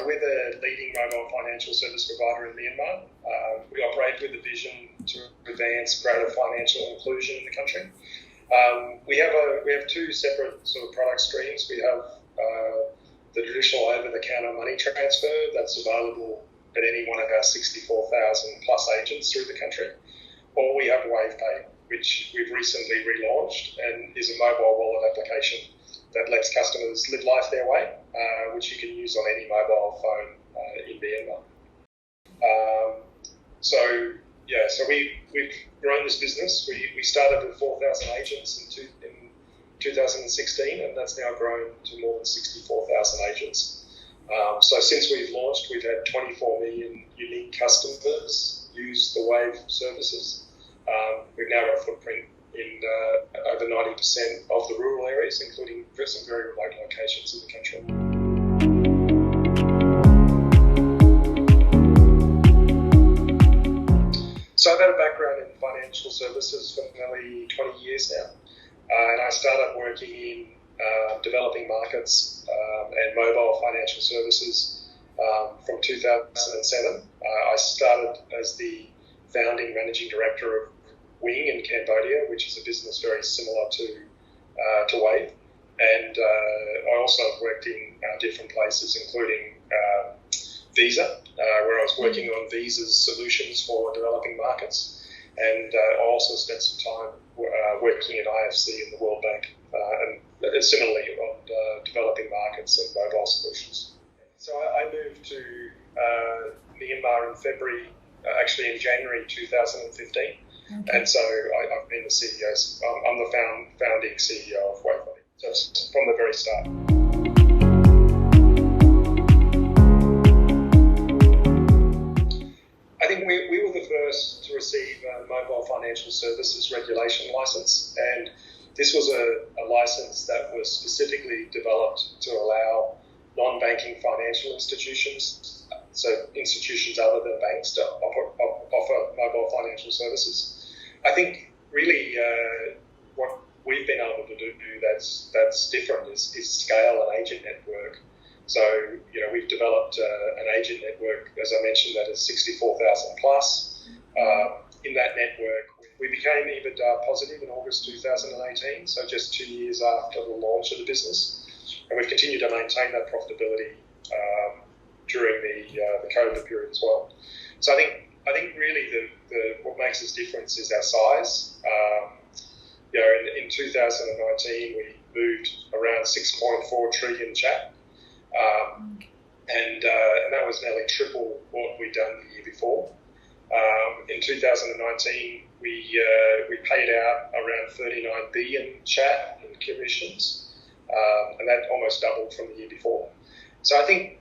we're the leading mobile financial service provider in Myanmar. We operate with a vision to advance greater financial inclusion in the country. We have two separate sort of product streams. We have the traditional over-the-counter money transfer that's available at any one of our 64,000 plus agents through the country. Or we have WavePay, which we've recently relaunched and is a mobile wallet application that lets customers live life their way, which you can use on any mobile phone in Myanmar. So we've grown this business. We started with 4,000 agents in 2016, and that's now grown to more than 64,000 agents. So since we've launched, we've had 24 million unique customers use the Wave services. We've now got a footprint in over 90% of the rural areas, including some very remote locations in the country. So I've had a background in financial services for nearly 20 years now, and I started working in developing markets and mobile financial services from 2007. I started as the founding managing director of Wing in Cambodia, which is a business very similar to Wave, and I also worked in different places, including Visa, where I was working on Visa's solutions for developing markets, and I also spent some time working at IFC and the World Bank, and similarly on developing markets and mobile solutions. So I moved to Myanmar in in January 2015. Okay. And so I've been the CEO. I'm the founding CEO of WavePay. So it's from the very start. I think we were the first to receive a mobile financial services regulation license, and this was a license that was specifically developed to allow non-banking financial institutions, so institutions other than banks, to offer mobile financial services. I think really what we've been able to do that's different is scale an agent network. So, we've developed an agent network, as I mentioned, that is 64,000 plus. In that network, we became EBITDA positive in August 2018, so just 2 years after the launch of the business. And we've continued to maintain that profitability during the COVID period as well. So I think really what makes us different is our size. In 2019 we moved around 6.4 trillion chat, and that was nearly triple what we'd done the year before. In 2019 we paid out around 39 billion chat in commissions, and that almost doubled from the year before. So I think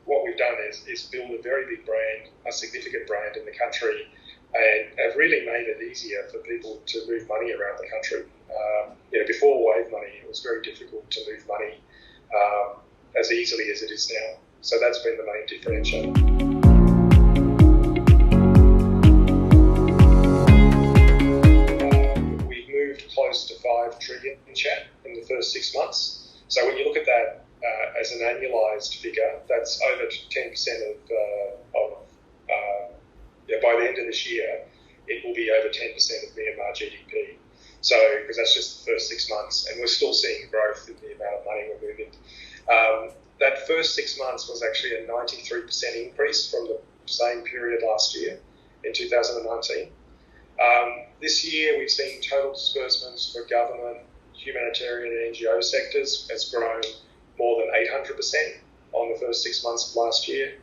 what we've done is build a very big brand, a significant brand in the country, and have really made it easier for people to move money around the country. Before Wave Money, it was very difficult to move money as easily as it is now. So that's been the main differentiator. We've moved close to 5 trillion in chat in the first 6 months. So when you look at that as an annualised figure, that's over 10% by the end of this year, it will be over 10% of Myanmar GDP. So, because that's just the first 6 months, and we're still seeing growth in the amount of money we're moving. That first 6 months was actually a 93% increase from the same period last year in 2019. This year, we've seen total disbursements for government, humanitarian and NGO sectors has grown more than 800% on the first 6 months of last year.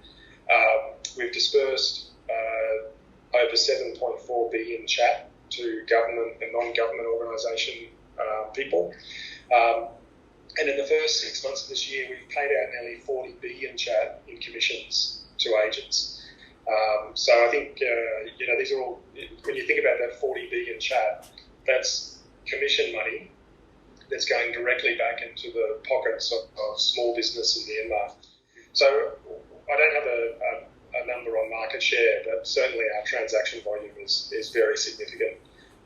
We've dispersed over 7.4 billion chat to government and non-government organisation people. And in the first 6 months of this year, we've paid out nearly 40 billion chat in commissions to agents. So I think, these are all, when you think about that 40 billion chat, that's commission money that's going directly back into the pockets of small business in Myanmar. So I don't have a number on market share, but certainly our transaction volume is very significant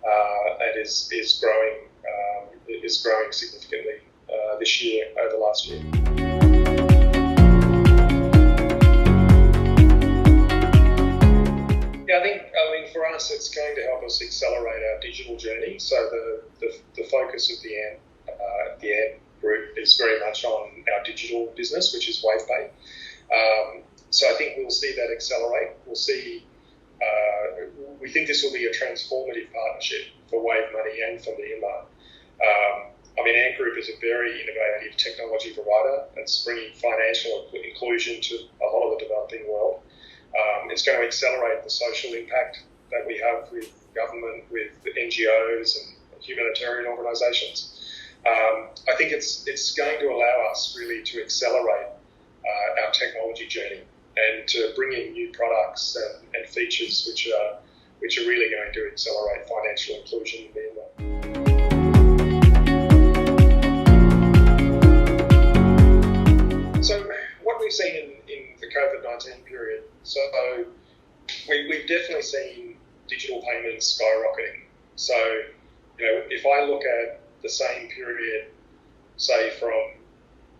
and is growing significantly this year over last year. accelerate our digital journey. So the focus of the AMP group is very much on our digital business, which is WavePay. So I think we'll see that accelerate. We'll see. We think this will be a transformative partnership for Wave Money and for Myanmar. Ant Group is a very innovative technology provider that's bringing financial inclusion to a lot of the developing world. It's going to accelerate the social impact that we have with government, with NGOs and humanitarian organisations. I think it's going to allow us really to accelerate our technology journey and to bring in new products and features which are really going to accelerate financial inclusion in Myanmar. So what we've seen in the COVID-19 period, so we've definitely seen digital payments skyrocketing. So, if I look at the same period, say from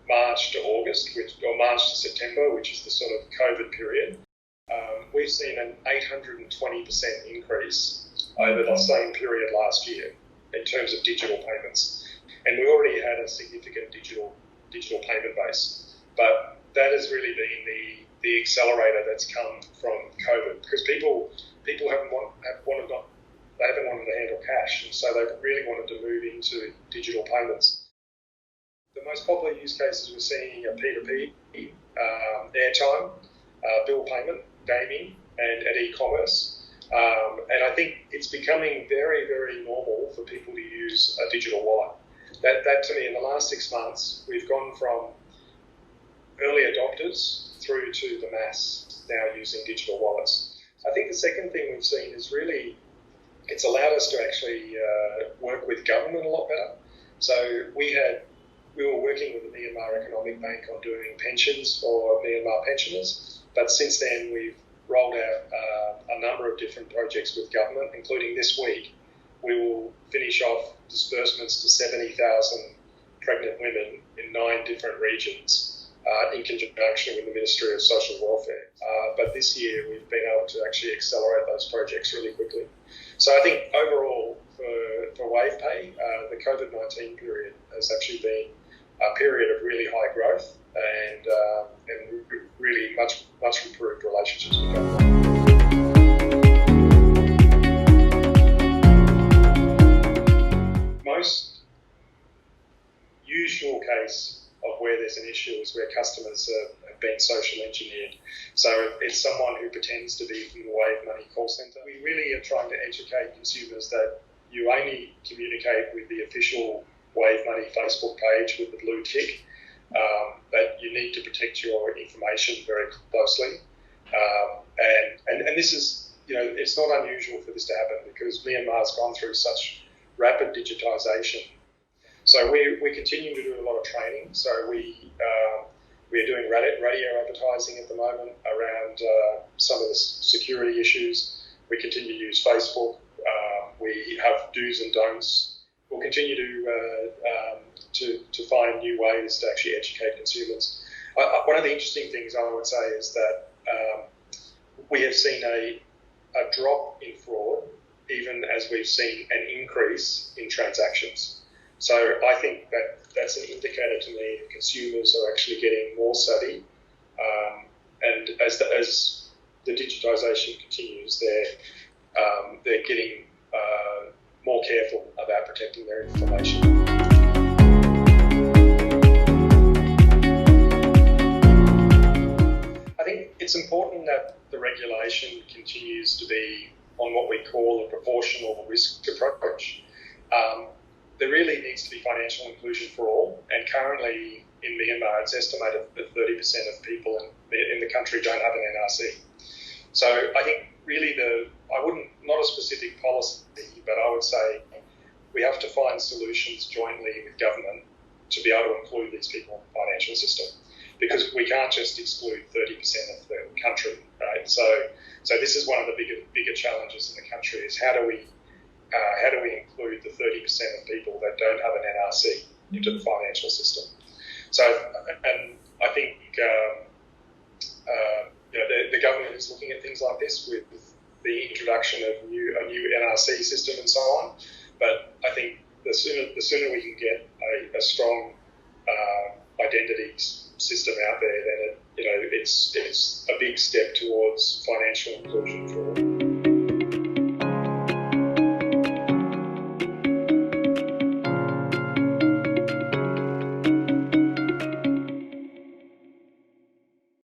March to August, or March to September, which is the sort of COVID period, we've seen an 820% increase over the same period last year in terms of digital payments. And we already had a significant digital payment base. But that has really been the accelerator that's come from COVID, because people haven't wanted to handle cash, and so they've really wanted to move into digital payments. The most popular use cases we're seeing are P2P, airtime, bill payment, gaming, and e-commerce. And I think it's becoming very, very normal for people to use a digital wallet. That to me, in the last 6 months, we've gone from early adopters through to the mass now using digital wallets. I think the second thing we've seen is really it's allowed us to actually work with government a lot better. So we were working with the Myanmar Economic Bank on doing pensions for Myanmar pensioners, but since then we've rolled out a number of different projects with government, including this week. We will finish off disbursements to 70,000 pregnant women in 9 different regions in conjunction with the Ministry of Social Welfare. But this year we've been able to actually accelerate those projects really quickly. So I think overall for WavePay, the COVID-19 period has actually been a period of really high growth and really much improved relationships with government. Most usual case of where there's an issue is where customers have been social engineered. So it's someone who pretends to be from the Wave Money call centre. We really are trying to educate consumers that you only communicate with the official Wave Money Facebook page with the blue tick, that you need to protect your information very closely. And this is, it's not unusual for this to happen because Myanmar's gone through such rapid digitisation. So we continue to do a lot of training. So we are doing radio advertising at the moment around some of the security issues. We continue to use Facebook. We have do's and don'ts. We'll continue to find new ways to actually educate consumers. One of the interesting things I would say is that we have seen a drop in fraud, even as we've seen an increase in transactions. So I think that's an indicator to me that consumers are actually getting more savvy, and as the digitisation continues, they're getting more careful about protecting their information. I think it's important that the regulation continues to be on what we call a proportional risk approach. There really needs to be financial inclusion for all, and currently in Myanmar it's estimated that 30% of people in the country don't have an NRC. So I think really not a specific policy, but I would say we have to find solutions jointly with government to be able to include these people in the financial system, because we can't just exclude 30% of the country, right? So this is one of the bigger challenges in the country is how do we include the 30% of people that don't have an NRC into the financial system? So, and I think the government is looking at things like this with the introduction of a new NRC system and so on. But I think the sooner we can get a strong identity system out there, then it's a big step towards financial inclusion for all.